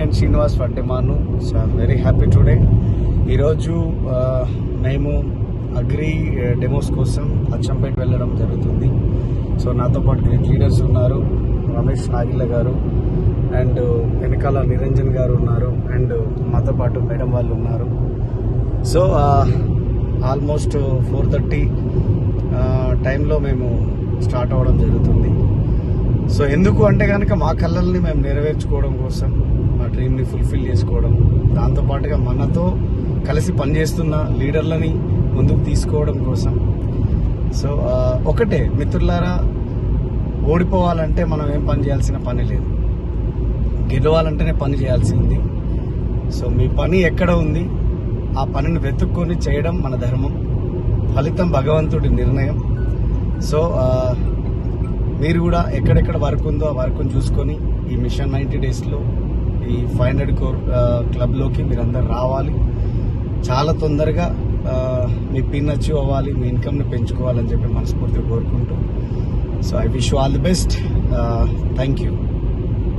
Kishan Srinivas Vaddemanu. So I'm very happy today. ఈరోజు మేము agri demos కోసం అచ్చంపేట వెళ్ళడం జరుగుతుంది. సో నాతో పాటు గ్రేట్ లీడర్స్ ఉన్నారు, రమేష్ నాగిల్ల గారు అండ్ వెనకాల నిరంజన్ గారు ఉన్నారు అండ్ మాతో పాటు మేడం వాళ్ళు ఉన్నారు. సో ఆల్మోస్ట్ 4:30 టైంలో మేము స్టార్ట్ అవ్వడం జరుగుతుంది. సో ఎందుకు అంటే కనుక మా కళల్ని మేము నెరవేర్చుకోవడం కోసం, మా డ్రీమ్ని ఫుల్ఫిల్ చేసుకోవడం, దాంతోపాటుగా మనతో కలిసి పనిచేస్తున్న లీడర్లని ముందుకు తీసుకోవడం కోసం. సో ఒకటే మిత్రులారా, ఓడిపోవాలంటే మనం ఏం పని చేయాల్సిన పని లేదు, గెలవాలంటేనే పని చేయాల్సింది. సో మీ పని ఎక్కడ ఉంది, ఆ పనిని వెతుక్కొని చేయడం మన ధర్మం, ఫలితం భగవంతుడి నిర్ణయం. సో మీరు కూడా ఎక్కడెక్కడ వర్క్ ఉందో ఆ వర్క్ను చూసుకొని ఈ మిషన్ 90 డేస్లో ఈ 500 crore క్లబ్లోకి మీరందరూ రావాలి. చాలా తొందరగా మీ పిన్ అచీవ్ అవ్వాలి, మీ ఇన్కమ్ని పెంచుకోవాలని చెప్పి మనస్ఫూర్తిగా కోరుకుంటూ, so I wish you all the best. Thank you.